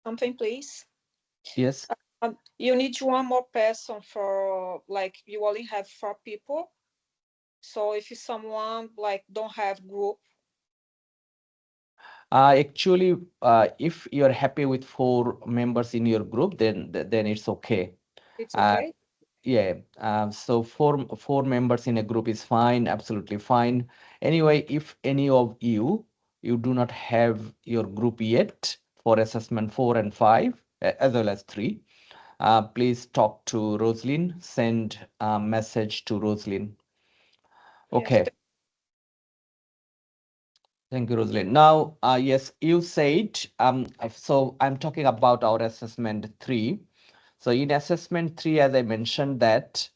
something, please? Yes. You need one more person for like you only have 4 people. So if someone like don't have group, Actually, if you're happy with 4 members in your group, then it's okay. it's Uh, okay. yeah. So four members in a group is fine, absolutely fine. Anyway, if any of you do not have your group yet for assessment 4 and 5, as well as 3, please talk to Roslyn. Send a message to Roslyn. Yes. Okay. Thank you, Rosalind. Now, yes, you said, so I'm talking about our assessment 3. So in assessment 3, as I mentioned that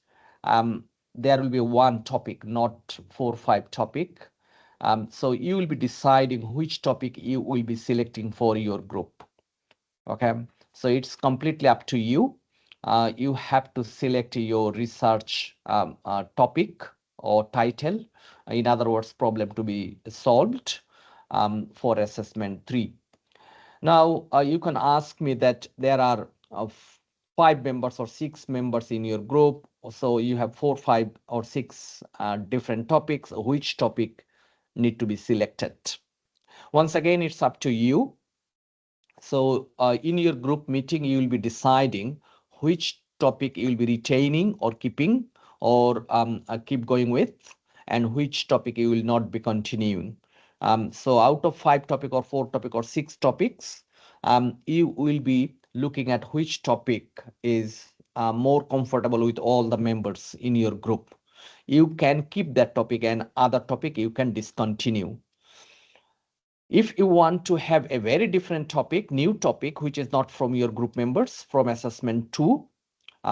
there will be one topic, not 4 or 5 topic. So you will be deciding which topic you will be selecting for your group. Okay, so it's completely up to you. You have to select your research topic or title, in other words, problem to be solved for assessment 3. Now, you can ask me that there are 5 members or 6 members in your group. So you have 4, 5, or 6 different topics. Which topic need to be selected? Once again, it's up to you. So in your group meeting, you will be deciding which topic you will be retaining or keeping or keep going with, and which topic you will not be continuing. So out of 5 topic or 4 topic or 6 topics, you will be looking at which topic is more comfortable with all the members in your group. You can keep that topic, and other topic you can discontinue. If you want to have a very different topic, new topic, which is not from your group members from assessment 2,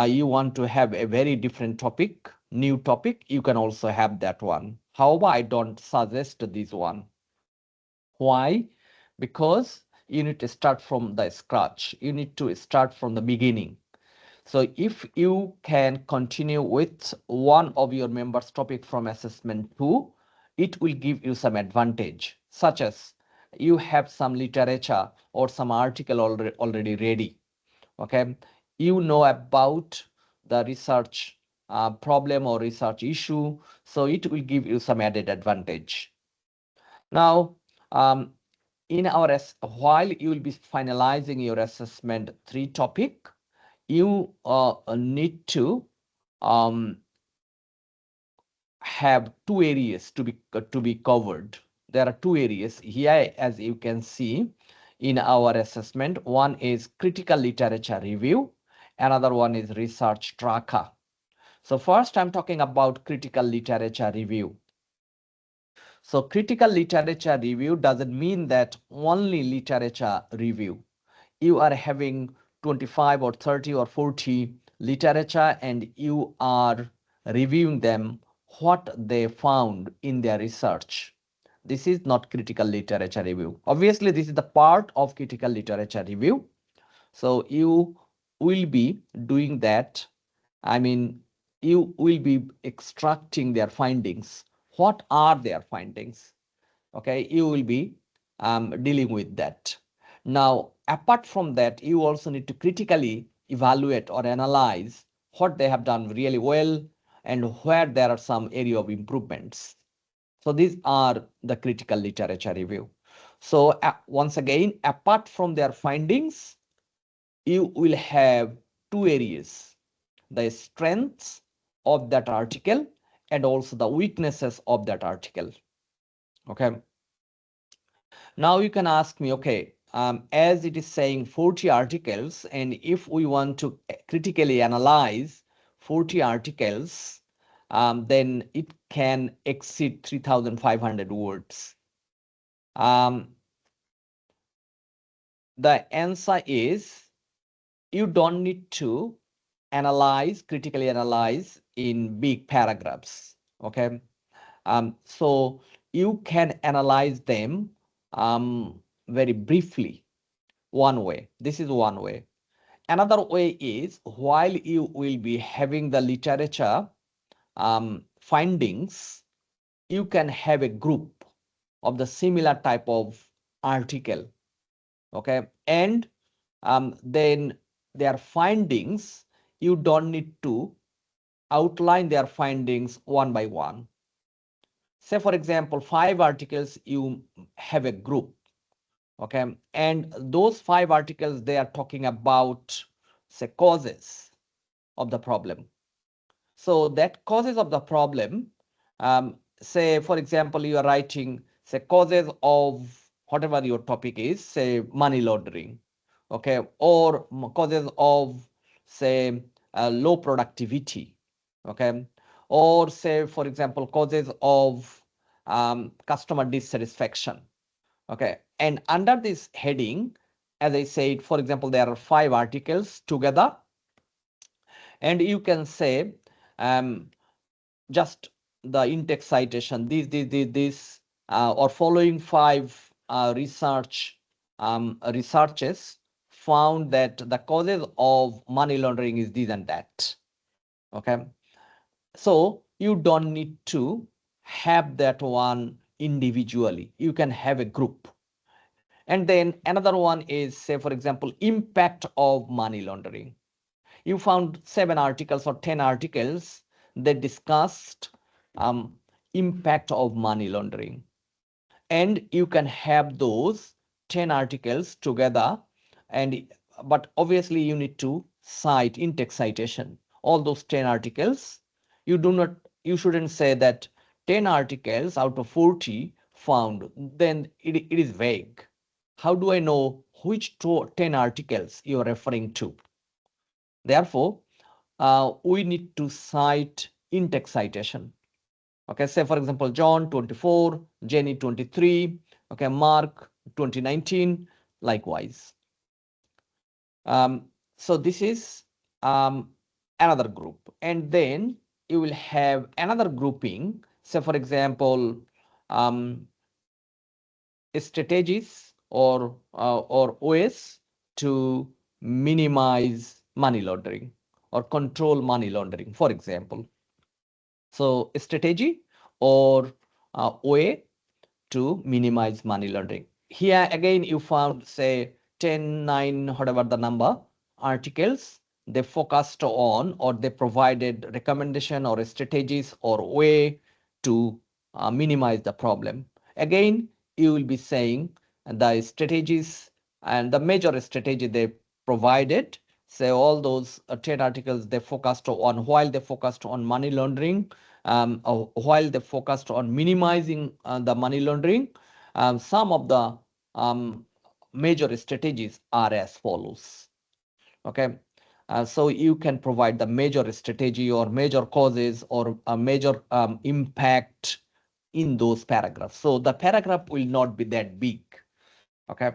you want to have a very different topic, new topic, you can also have that one. However, I don't suggest this one. Why? Because you need to start from the scratch. You need to start from the beginning. So if you can continue with one of your members' topic from assessment 2, it will give you some advantage, such as you have some literature or some article already ready. Okay, you know about the research problem or research issue, so it will give you some added advantage. Now, in our while you will be finalizing your assessment 3 topic, you need to um, have 2 areas to be covered. There are 2 areas here, as you can see in our assessment. One is critical literature review, another one is research tracker. So first, I'm talking about critical literature review. So critical literature review doesn't mean that only literature review. You are having 25 or 30 or 40 literature, and you are reviewing them, what they found in their research. This is not critical literature review. Obviously, this is the part of critical literature review. So you will be doing that. I mean, you will be extracting their findings. What are their findings? Okay, you will be dealing with that. Now, apart from that, you also need to critically evaluate or analyze what they have done really well and where there are some area of improvements. So these are the critical literature review. So once again, apart from their findings, you will have 2 areas: the strengths of that article and also the weaknesses of that article. Okay, now you can ask me, okay, as it is saying 40 articles, and if we want to critically analyze 40 articles, then it can exceed 3,500 words. The answer is, you don't need to critically analyze in big paragraphs. Okay, so you can analyze them very briefly. One way. This is one way. Another way is, while you will be having the literature findings, you can have a group of the similar type of article. Okay, and then their findings, you don't need to outline their findings one by one. Say, for example, 5 articles, you have a group, okay, and those 5 articles, they are talking about, say, causes of the problem. So that causes of the problem, say, for example, you are writing, say, causes of whatever your topic is, say, money laundering, okay, or causes of, say, low productivity, okay, or say, for example, causes of customer dissatisfaction, okay. And under this heading, as I said, for example, there are 5 articles together, and you can say, um, just the in-text citation, this or following 5 researches found that the causes of money laundering is this and that, okay. So you don't need to have that one individually, you can have a group. And then another one is, say, for example, impact of money laundering. You found 7 articles or 10 articles that discussed impact of money laundering, and you can have those 10 articles together. And but obviously you need to cite in-text citation all those 10 articles. You do not, you shouldn't say that 10 articles out of 40 found, then it is vague. How do I know which 10 articles you are referring to? Therefore, we need to cite in-text citation. Okay, say for example, John 24, Jenny 23, okay, Mark 2019, likewise. So this is another group. And then you will have another grouping, say for example, um, strategies or ways to minimize money laundering or control money laundering, for example. So strategy or way to minimize money laundering. Here again, you found, say, 10, 9, whatever the number, articles. They focused on, or they provided recommendation or strategies or way to minimize the problem. Again, you will be saying the strategies and the major strategy they provided. Say all those 10 articles they focused on, while they focused on money laundering, while they focused on minimizing the money laundering, some of the major strategies are as follows. Okay, so you can provide the major strategy or major causes or a major impact in those paragraphs. So the paragraph will not be that big. Okay,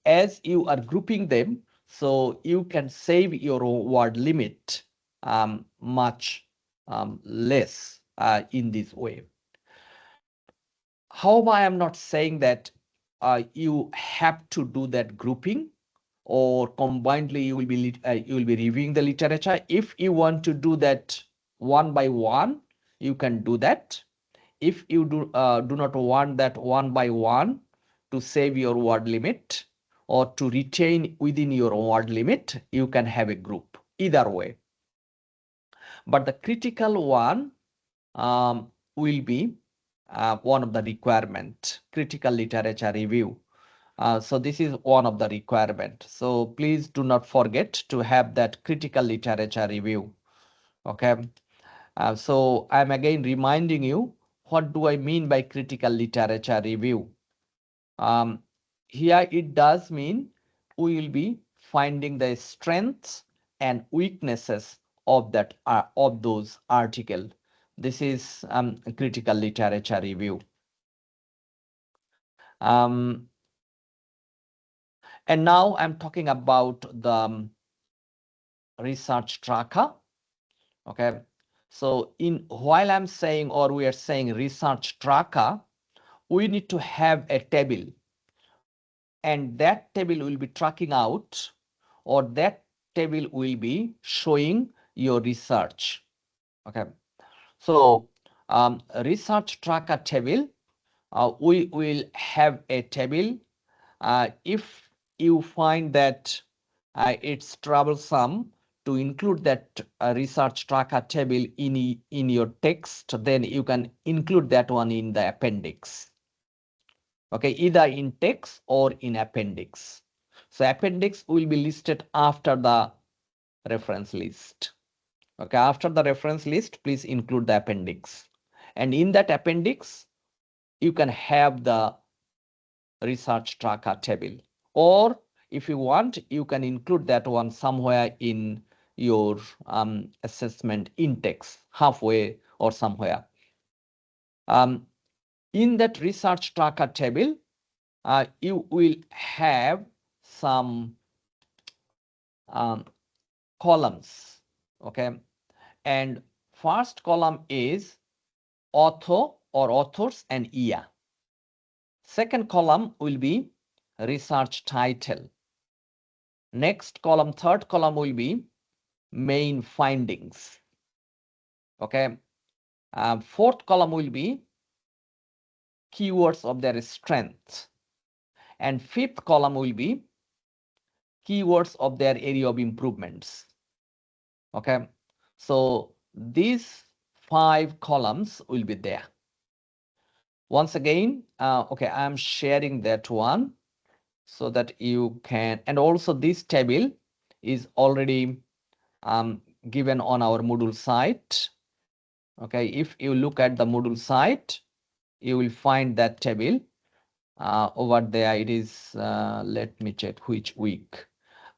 as you are grouping them, so you can save your word limit much less in this way. However, I am not saying that you have to do that grouping, or combinedly you will be reviewing the literature. If you want to do that one by one, you can do that. If you do not want that one by one to save your word limit or to retain within your word limit, you can have a group. Either way. But the critical one will be one of the requirement, critical literature review. So this is one of the requirement. So please do not forget to have that critical literature review. Okay. So I'm again reminding you, what do I mean by critical literature review? Um, Here it does mean we will be finding the strengths and weaknesses of that of those article. This is critical literature review. Um, and now I'm talking about the research tracker. Okay. So in while I'm saying, or we are saying research tracker, we need to have a table, and that table will be tracking out, or that table will be showing your research. Okay. So research tracker table, we will have a table. If you find that it's troublesome to include that research tracker table in your text, then you can include that one in the appendix. Okay, either in text or in appendix. So appendix will be listed after the reference list. Okay, after the reference list, please include the appendix. And in that appendix, you can have the research tracker table. Or if you want, you can include that one somewhere in your assessment index, halfway or somewhere. In that research tracker table, you will have some columns. Okay, and first column is author or authors and year. Second column will be research title. Next column, third column will be main findings. Okay. Fourth column will be keywords of their strength. And fifth column will be keywords of their area of improvements. Okay. So these 5 columns will be there. Once again, okay, I'm sharing that one so that you can, and also this table is already given on our Moodle site. Okay, if you look at the Moodle site, you will find that table over there. It is, let me check which week,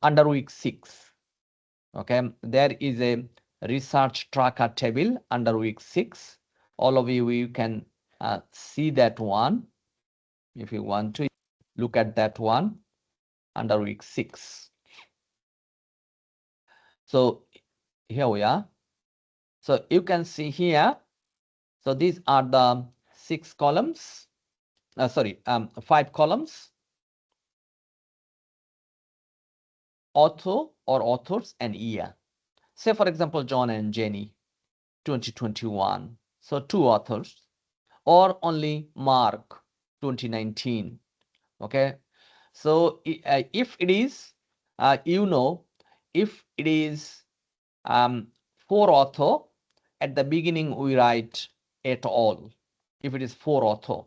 under week 6. Okay, there is a research tracker table under week 6. All of you can see that one. If you want to look at that one under week 6. So here we are. So you can see here. So these are the 6 columns. 5 columns. Author or authors and year. Say for example, John and Jenny, 2021. So 2 authors. Or only Mark, 2019. Okay. So if it is, if it is 4 author, at the beginning we write et al. If it is 4 author,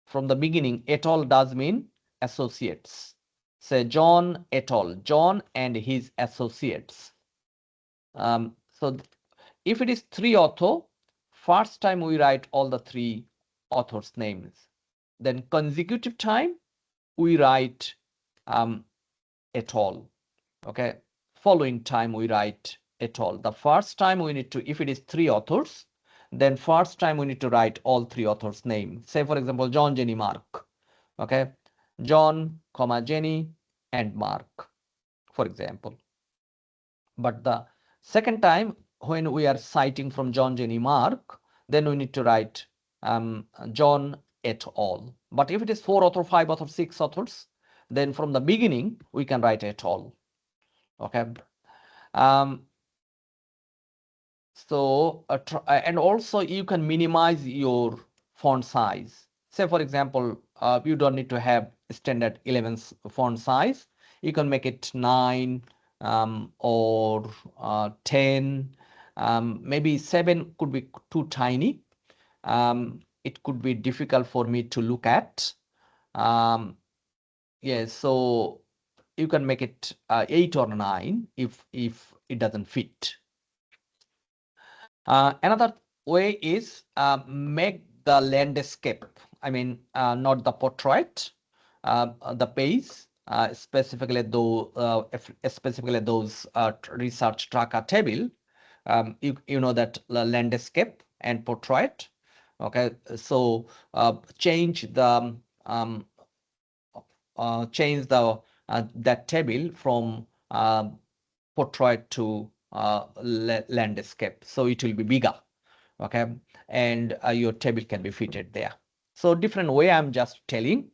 from the beginning, et al does mean associates. Say John et al, John and his associates. So if it is 3 author, first time we write all the 3 authors' names. Then consecutive time we write et al. Okay. Following time we write et al. The first time we need to, if it is 3 authors, then first time we need to write all 3 authors' name. Say for example, John, Jenny, Mark. Okay. John, comma, Jenny and Mark, for example. But the second time when we are citing from John, Jenny, Mark, then we need to write John et al. But if it is 4 author, 5 author, 6 authors, then from the beginning we can write et al. Okay. So and also you can minimize your font size. Say for example, you don't need to have standard 11 font size. You can make it 9 or 10. Maybe 7 could be too tiny. It could be difficult for me to look at. Yes, so you can make it 8 or 9 if it doesn't fit. Another way is make the landscape, I mean, not the portrait, the page, specifically those research tracker table. You know that landscape and portrait. Okay, so change the that table from portrait to landscape, so it will be bigger. Okay, and your table can be fitted there. So different way I'm just telling.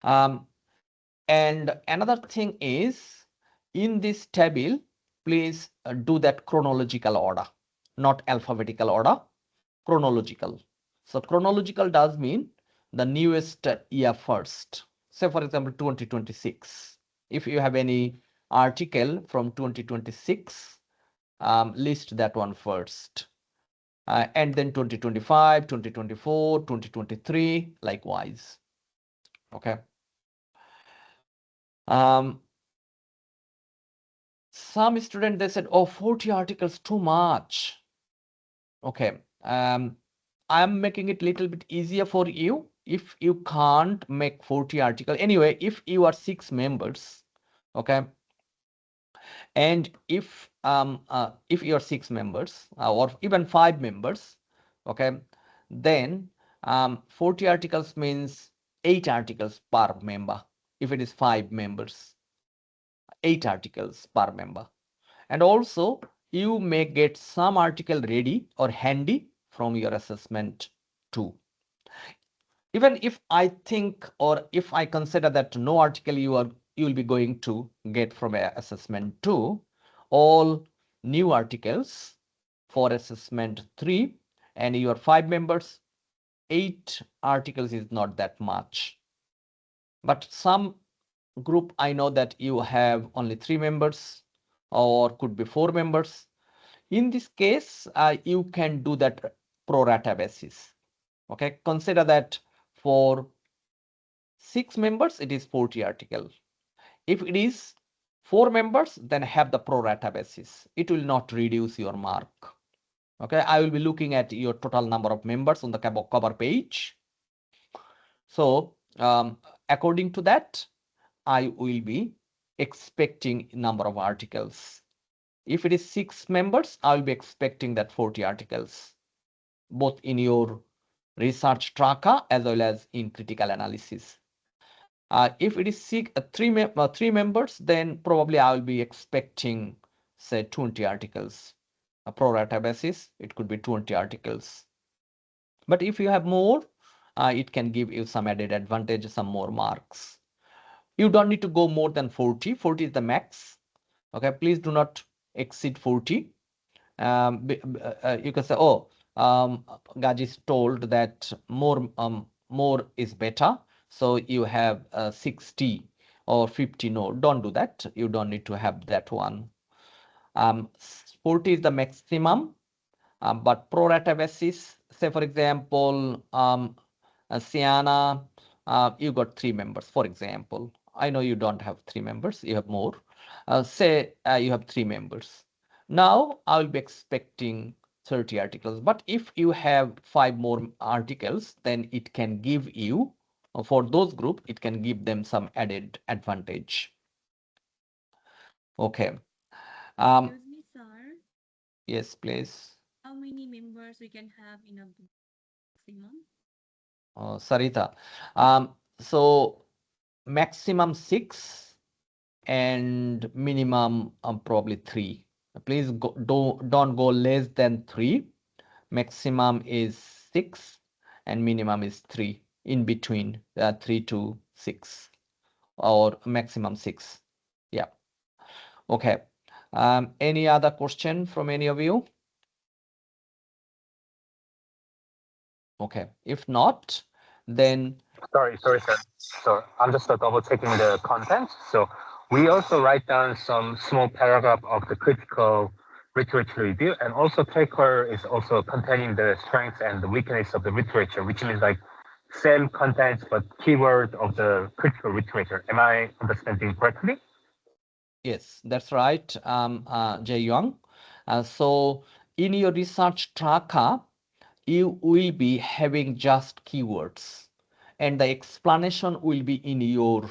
And another thing is, in this table, please do that chronological order, not alphabetical order, chronological. So chronological does mean the newest year first. Say for example 2026. If you have any article from 2026, list that one first. And then 2025, 2024, 2023, likewise. Okay. Some student, they said, oh, 40 articles too much. Okay. I'm making it a little bit easier for you. If you can't make 40 article, anyway, if you are 6 members, okay, and if you're 6 members or even 5 members, okay, then 40 articles means 8 articles per member. If it is 5 members, 8 articles per member. And also you may get some article ready or handy from your assessment too. Even if I think, or if I consider that no article you will be going to get from a assessment 2, all new articles for assessment 3, and your 5 members, 8 articles is not that much. But some group, I know that you have only 3 members or could be 4 members. In this case, you can do that pro rata basis. Okay, consider that for 6 members, it is 40 article. If it is 4 members, then have the pro rata basis. It will not reduce your mark. Okay, I will be looking at your total number of members on the cover page. So according to that, I will be expecting number of articles. If it is 6 members, I will be expecting that 40 articles, both in your research tracker as well as in critical analysis. If it is 3 members, then probably I will be expecting, say, 20 articles. A pro rata basis, it could be 20 articles. But if you have more, it can give you some added advantage, some more marks. You don't need to go more than 40. 40 is the max. Okay, please do not exceed 40. You can say, oh, Gaji told that more is better. So you have 60 or 50. No, don't do that. You don't need to have that one. 40 is the maximum, but pro rata basis, say for example, Sienna, you got 3 members, for example. I know you don't have 3 members, you have more. Say you have 3 members. Now I will be expecting 30 articles. But if you have 5 more articles, then it can give you, for those group, it can give them some added advantage. Okay. Excuse me, sir. Yes, please. How many members we can have in a maximum? Sarita. So maximum 6 and minimum probably 3. Please don't go less than 3. Maximum is 6 and minimum is 3. In between 3 to 6 or maximum 6. Yeah. Okay. Any other question from any of you? Okay. If not, then Sorry, sir. So I'm just double checking the content. So we also write down some small paragraph of the critical literature review, and also tracker is also containing the strengths and the weakness of the literature, which means like same content but keyword of the critical literature. Am I understanding correctly? yes, that's right, Jae Young. So in your research tracker, you will be having just keywords, and the explanation will be in your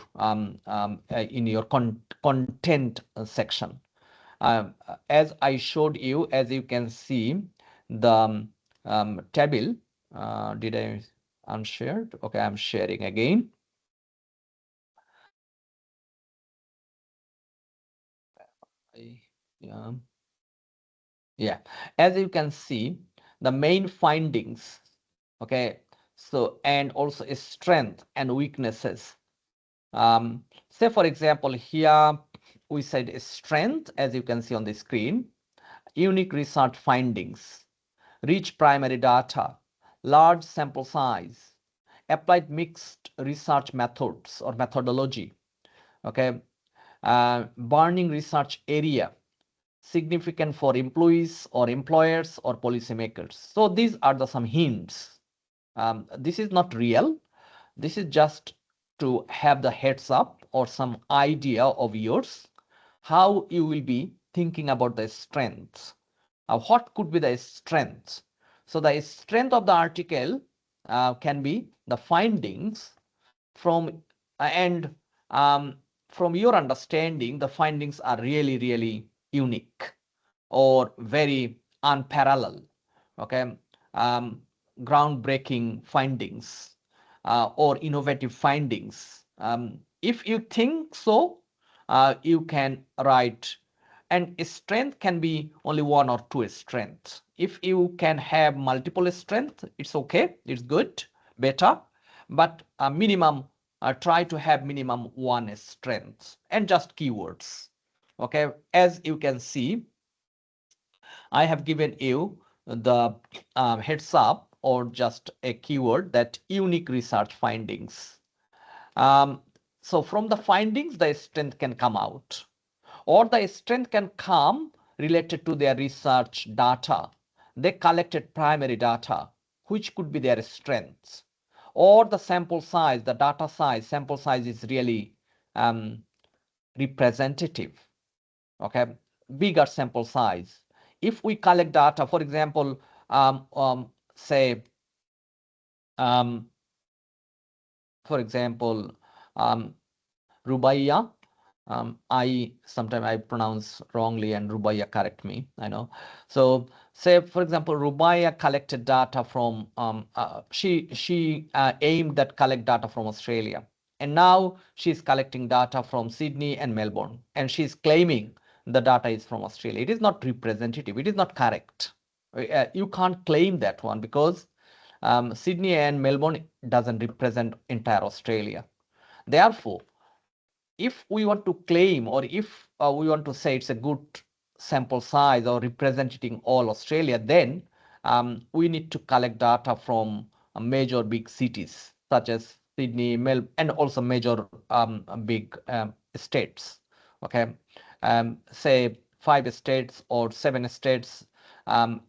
content section. As I showed you, as you can see, the table. Did I unshare? Okay, I'm sharing again. Yeah. Yeah, as you can see, the main findings, okay, so and also strength and weaknesses. Say for example, here we said strength, as you can see on the screen, unique research findings, rich primary data, large sample size, applied mixed research methods or methodology, okay, burning research area significant for employees or employers or policymakers. So these are the some hints. This is not real. This is just to have the heads up or some idea of yours, how you will be thinking about the strengths. What could be the strengths? So the strength of the article can be the findings from and from your understanding, the findings are really, really unique or very unparalleled. Okay, groundbreaking findings or innovative findings. If you think so, you can write. And strength can be only one or two strengths. If you can have multiple strengths, it's okay, it's good, better. But a minimum, try to have minimum one strength and just keywords. Okay, as you can see, I have given you the heads up or just a keyword that unique research findings. So from the findings, the strength can come out, or the strength can come related to their research data. They collected primary data, which could be their strengths, or the sample size, the data size, sample size is really representative. Okay, bigger sample size. If we collect data, for example, say, for example, Rubaiya, I sometimes I pronounce wrongly and Rubaiya correct me, I know. So say, for example, Rubaiya collected data from, she aimed at collect data from Australia. And now she's collecting data from Sydney and Melbourne. And she's claiming the data is from Australia. It is not representative. It is not correct. You can't claim that one because Sydney and Melbourne doesn't represent entire Australia. Therefore, if we want to claim or if we want to say it's a good sample size or representing all Australia, then we need to collect data from major big cities such as Sydney, Melbourne, and also major big states. Okay, say 5 states or 7 states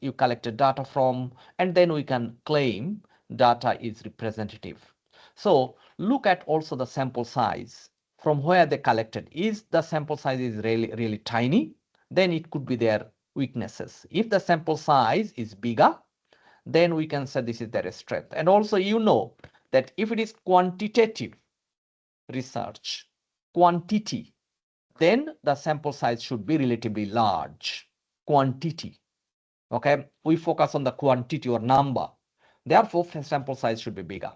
you collected data from, and then we can claim data is representative. So look at also the sample size from where they collected. Is the sample size is really, really tiny? Then it could be their weaknesses. If the sample size is bigger, then we can say this is their strength. And also, you know that if it is quantitative research, quantity, then the sample size should be relatively large. Quantity. Okay, we focus on the quantity or number. Therefore, sample size should be bigger.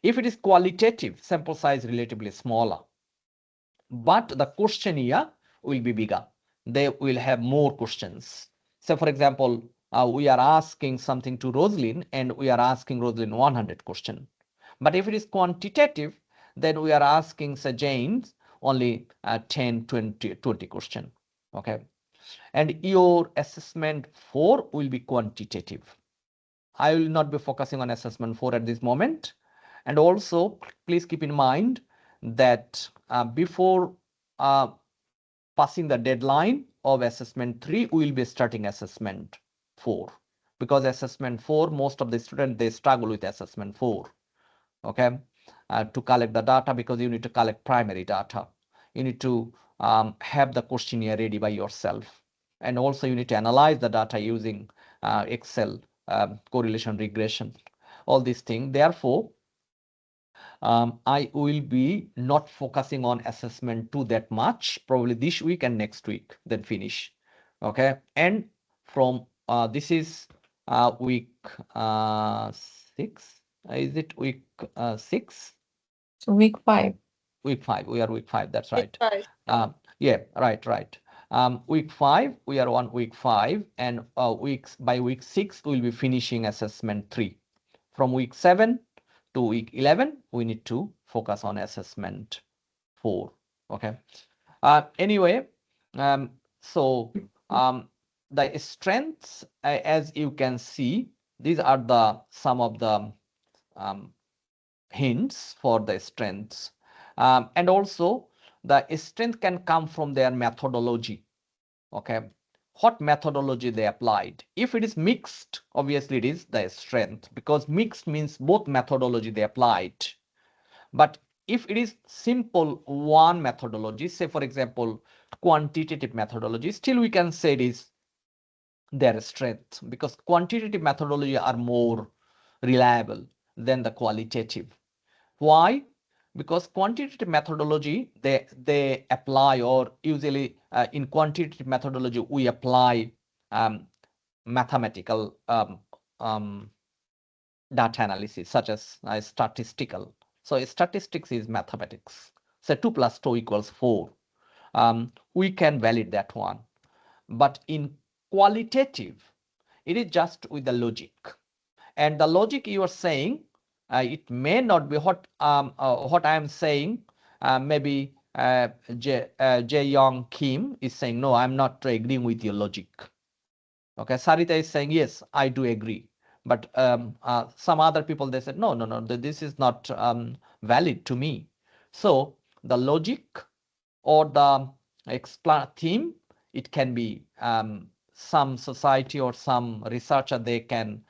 If it is qualitative, sample size relatively smaller. But the questionnaire will be bigger. They will have more questions. So for example, we are asking something to Roslyn and we are asking Roslyn 100 question. But if it is quantitative, then we are asking Sir James only 10, 20 question. Okay. And your assessment 4 will be quantitative. I will not be focusing on assessment 4 at this moment. And also, please keep in mind that before passing the deadline of assessment 3, we will be starting assessment 4. Because assessment 4, most of the students, they struggle with assessment 4. Okay, to collect the data because you need to collect primary data. You need to have the questionnaire ready by yourself. And also you need to analyze the data using Excel, correlation regression, all these things. Therefore, I will be not focusing on assessment 2 that much, probably this week and next week, then finish. Okay, and from this is week 6. Is it week 6? Week 5. Week 5. We are week 5. That's right. Right. Yeah, right. Week 5, we are on week 5, and by week 6, we'll be finishing assessment 3. From week 7 to week 11, we need to focus on assessment 4. Okay. Anyway, so the strengths, as you can see, these are the some of the hints for the strengths. And also the strength can come from their methodology. Okay, what methodology they applied. If it is mixed, obviously it is the strength, because mixed means both methodology they applied. But if it is simple one methodology, say for example quantitative methodology, still we can say it is their strength, because quantitative methodology are more reliable than the qualitative. Why? Because quantitative methodology they apply, or usually in quantitative methodology we apply mathematical data analysis, such as statistical. So statistics is mathematics. So 2 plus 2 equals 4. We can validate that one. But in qualitative, it is just with the logic. And the logic you are saying, it may not be what I am saying. Maybe Jae Young Kim is saying, no, I'm not agreeing with your logic. Okay, Sarita is saying, yes, I do agree. But some other people, they said, no, this is not valid to me. So the logic or the theme, it can be some society or some researcher, they can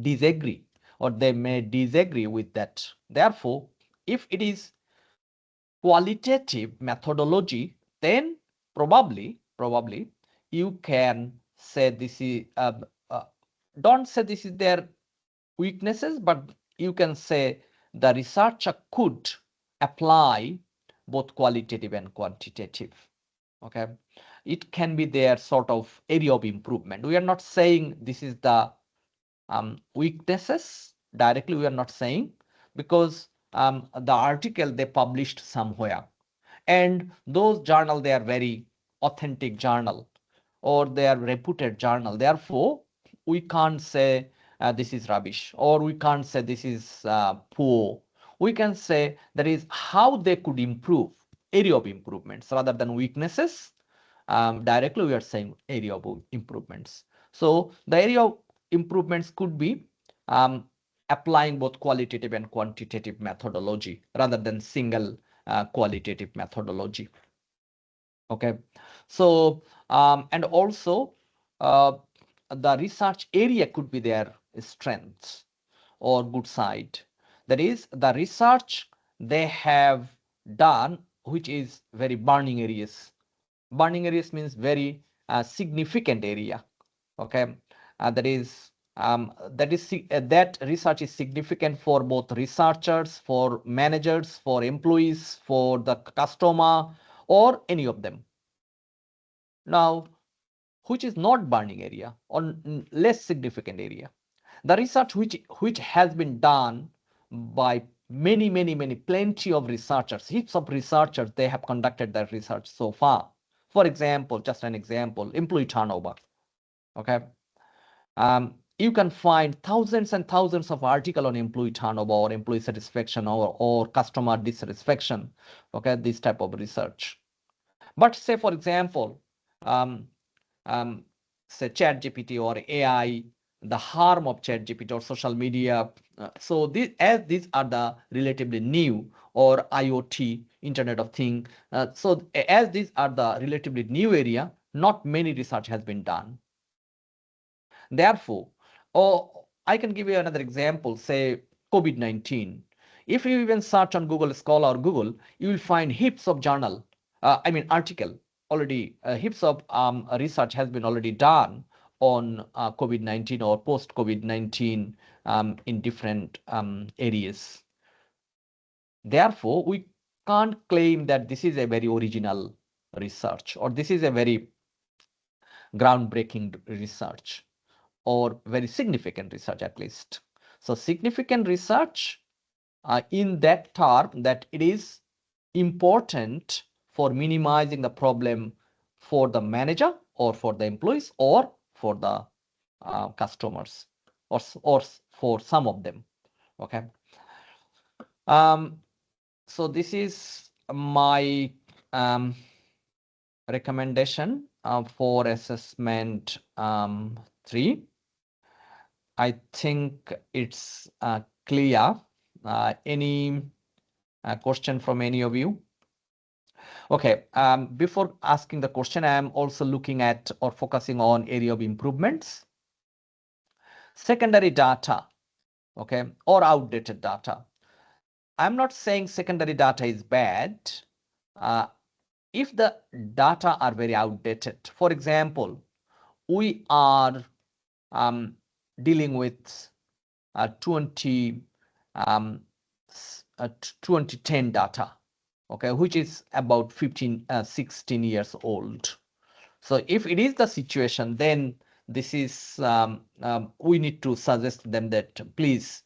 disagree, or they may disagree with that. Therefore, if it is qualitative methodology, then probably you can say this is don't say this is their weaknesses, but you can say the researcher could apply both qualitative and quantitative. Okay, it can be their sort of area of improvement. We are not saying this is the weaknesses directly, we are not saying, because the article they published somewhere, and those journal, they are very authentic journal, or they are reputed journal. Therefore we can't say this is rubbish, or we can't say this is poor. We can say that is how they could improve, area of improvements, rather than weaknesses. Directly we are saying area of improvements. So the area of improvements could be applying both qualitative and quantitative methodology, rather than single qualitative methodology. Okay, so and also the research area could be their strengths or good side. That is, the research they have done, which is very burning areas. Burning areas means very significant area. Okay, that research is significant for both researchers, for managers, for employees, for the customer, or any of them. Now, which is not burning area or less significant area, the research which has been done by many plenty of researchers, heaps of researchers, they have conducted that research so far. For example, just an example, employee turnover. Okay, you can find thousands and thousands of articles on employee turnover, or employee satisfaction, or customer dissatisfaction. Okay, this type of research. But say for example, say ChatGPT or AI, the harm of ChatGPT or social media. So these are the relatively new, or IoT, Internet of Things. So as these are the relatively new area, not many research has been done. Therefore, I can give you another example, say COVID-19. If you even search on Google Scholar or Google, you will find heaps of article already, heaps of research has been already done on COVID-19 or post-COVID-19 in different areas. Therefore, we can't claim that this is a very original research, or this is a very groundbreaking research, or very significant research at least. So significant research in that term, that it is important for minimizing the problem for the manager, or for the employees, or for the customers, or for some of them. Okay. So this is my recommendation for assessment 3. I think it's clear. Any A question from any of you? Okay, before asking the question, I am also looking at or focusing on area of improvements. Secondary data, okay, or outdated data. I'm not saying secondary data is bad. If the data are very outdated, for example, we are dealing with 2010 data, okay, which is about 16 years old. So if it is the situation, then this is we need to suggest them that please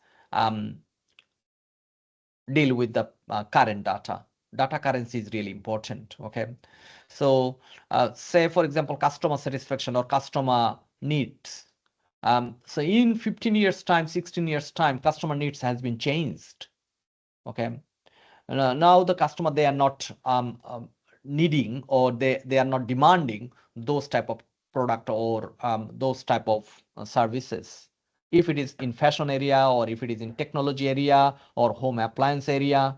deal with the current data. Data currency is really important. Okay, so say for example customer satisfaction or customer needs. So in 15 years time, 16 years time, customer needs has been changed. Okay, now the customer, they are not needing, or they are not demanding those type of product or those type of services. If it is in fashion area, or if it is in technology area or home appliance area.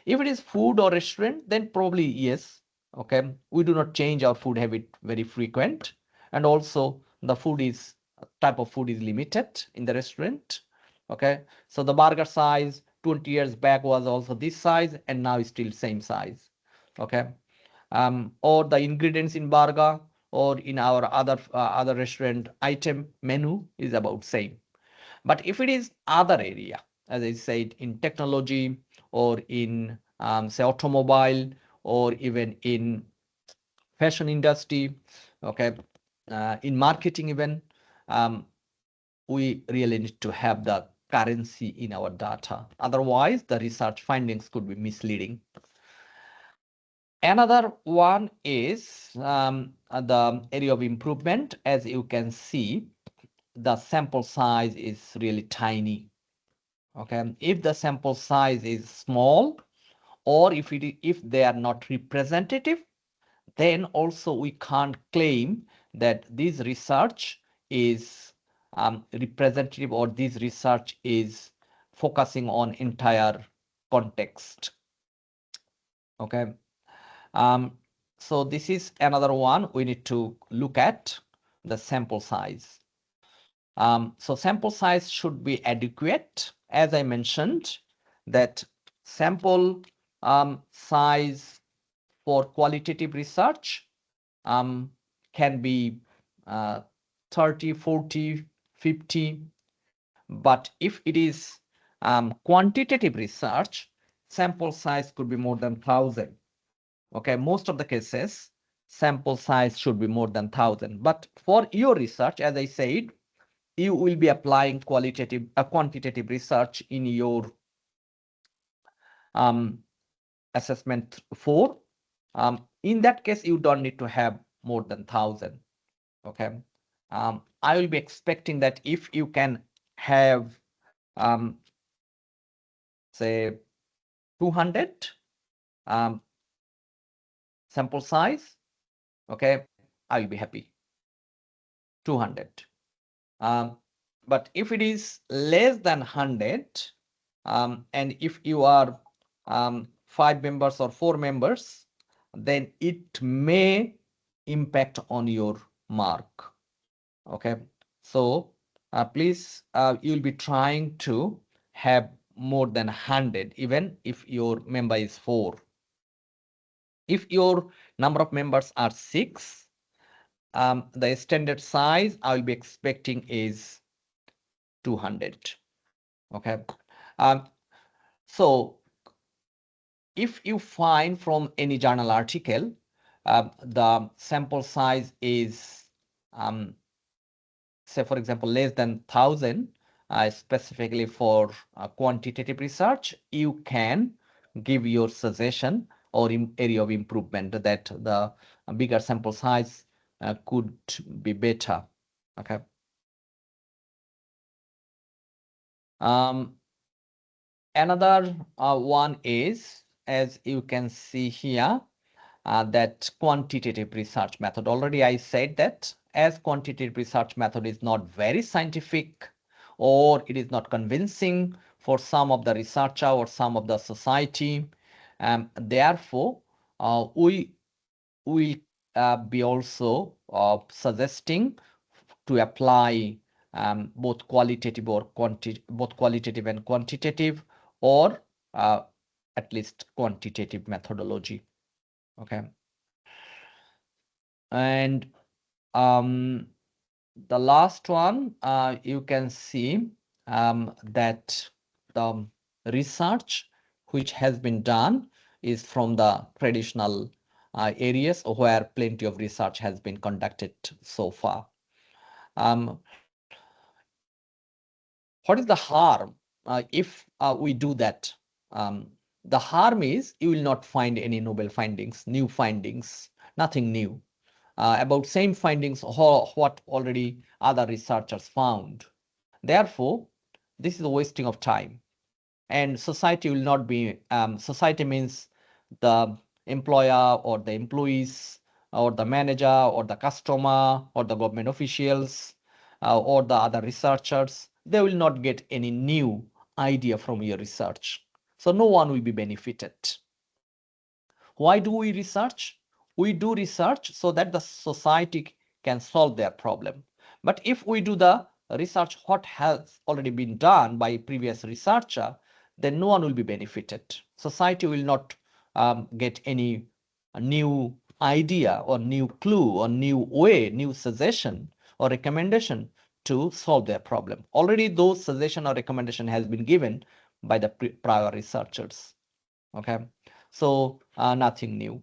If it is food or restaurant, then probably yes. Okay, we do not change our food habit very frequent, and also the food is type of food is limited in the restaurant. Okay, so the burger size 20 years back was also this size, and now is still same size. Okay, or the ingredients in burger or in our other restaurant item menu is about same. But if it is other area, as I said, in technology or in say automobile or even in fashion industry, okay, in marketing even, we really need to have the currency in our data. Otherwise, the research findings could be misleading. Another one is the area of improvement. As you can see, the sample size is really tiny. Okay, if the sample size is small, or if they are not representative, then also we can't claim that this research is representative, or this research is focusing on entire context. Okay, so this is another one we need to look at, the sample size. So sample size should be adequate. As I mentioned, that sample size for qualitative research can be 30, 40, 50. But if it is quantitative research, sample size could be more than 1,000. Okay, most of the cases, sample size should be more than 1,000. But for your research, as I said, you will be applying quantitative research in your assessment 4. In that case, you don't need to have more than 1,000. Okay, I will be expecting that if you can have say 200 sample size, okay, I will be happy. 200. But if it is less than 100, and if you are 5 members or 4 members, then it may impact on your mark. Okay, so please, you'll be trying to have more than 100, even if your member is 4. If your number of members are 6, the standard size I will be expecting is 200. Okay, so if you find from any journal article the sample size is say for example less than 1,000, specifically for quantitative research, you can give your suggestion or area of improvement that the bigger sample size could be better. Okay. Another one is, as you can see here, that quantitative research method. Already I said that as quantitative research method is not very scientific, or it is not convincing for some of the researcher or some of the society. Therefore, we will be also suggesting to apply both qualitative or both qualitative and quantitative, or at least quantitative methodology. Okay. And the last one, you can see that the research which has been done is from the traditional areas where plenty of research has been conducted so far. What is the harm if we do that? The harm is you will not find any novel findings, new findings, nothing new about same findings what already other researchers found. Therefore, this is a wasting of time, and society will not be, society means the employer or the employees or the manager or the customer or the government officials or the other researchers. They will not get any new idea from your research. So no one will be benefited. Why do we research? We do research so that the society can solve their problem. But if we do the research what has already been done by previous researcher, then no one will be benefited. Society will not get any new idea or new clue or new way, new suggestion or recommendation to solve their problem. Already those suggestion or recommendation has been given by the prior researchers. Okay, so nothing new.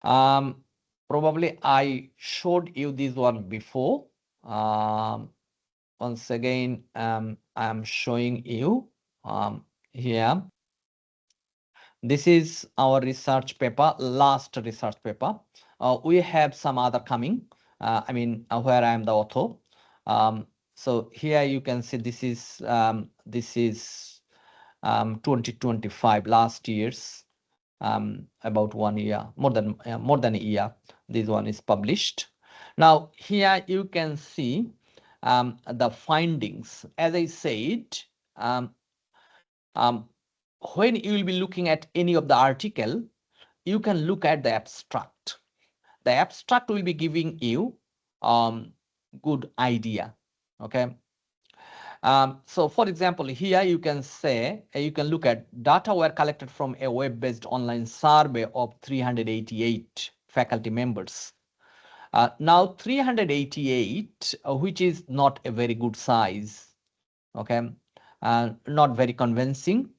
Probably I showed you this one before. Once again, I'm showing you here. This is our research paper, last research paper. We have some other coming. Where I am the author. So here you can see this is 2025, last year's, about 1 year, more than a year. This one is published. Now here you can see the findings. As I said, when you will be looking at any of the article, you can look at the abstract. The abstract will be giving you good idea. Okay. So for example, here you can say, you can look at data were collected from a web-based online survey of 388 faculty members. Now 388, which is not a very good size, okay, not very convincing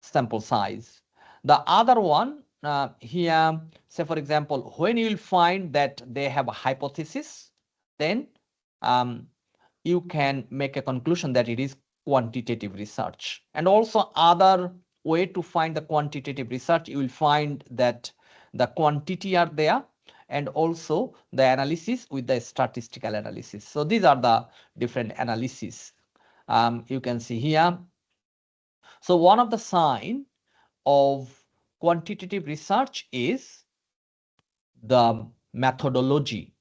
sample size. The other one here, say for example, when you will find that they have a hypothesis, then you can make a conclusion that it is quantitative research. And also other way to find the quantitative research, you will find that the quantity are there and also the analysis with the statistical analysis. So these are the different analysis you can see here. So one of the sign of quantitative research is the methodology.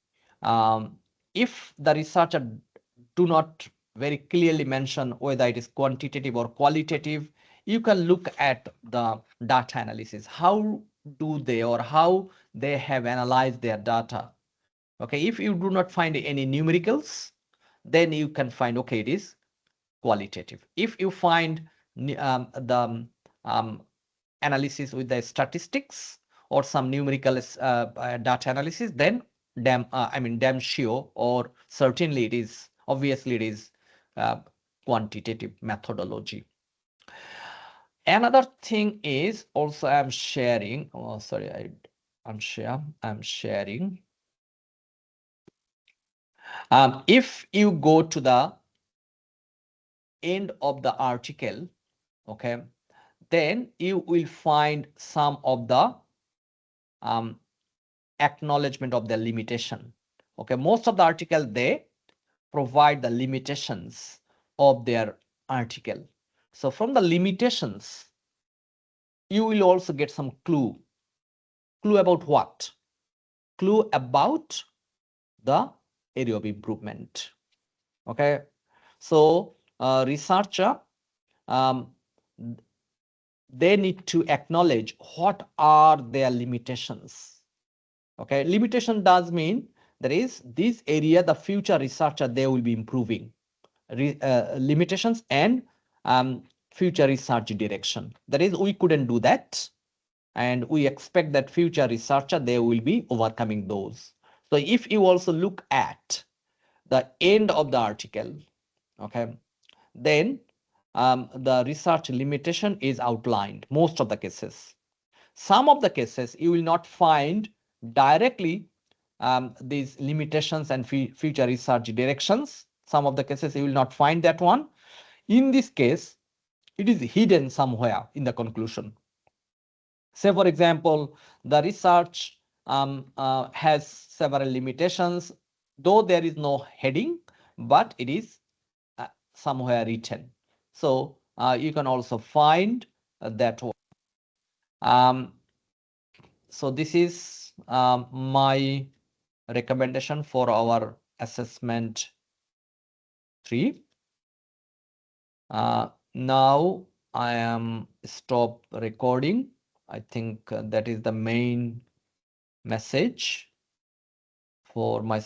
If the researcher do not very clearly mention whether it is quantitative or qualitative, you can look at the data analysis. How do they, or how they have analyzed their data? Okay, if you do not find any numericals, then you can find, okay, it is qualitative. If you find the analysis with the statistics or some numerical data analysis, then damn sure, or certainly it is, obviously it is quantitative methodology. Another thing is also I'm sharing, oh sorry, I'm sharing. If you go to the end of the article, okay, then you will find some of the acknowledgement of the limitation. Okay, most of the article, they provide the limitations of their article. So from the limitations, you will also get some clue. Clue about what? Clue about the area of improvement. Okay, so researcher, um, they need to acknowledge what are their limitations. Okay, limitation does mean there is this area the future researcher they will be improving. Limitations and future research direction. That is, we couldn't do that, and we expect that future researcher they will be overcoming those. So if you also look at the end of the article, okay, then the research limitation is outlined most of the cases. Some of the cases you will not find directly these limitations and future research directions. Some of the cases you will not find that one. In this case, it is hidden somewhere in the conclusion. Say, for example, the research has several limitations, though there is no heading, but it is somewhere written. So you can also find that one. So this is my recommendation for our assessment 3. Now I am stop recording. I think that is the main message for my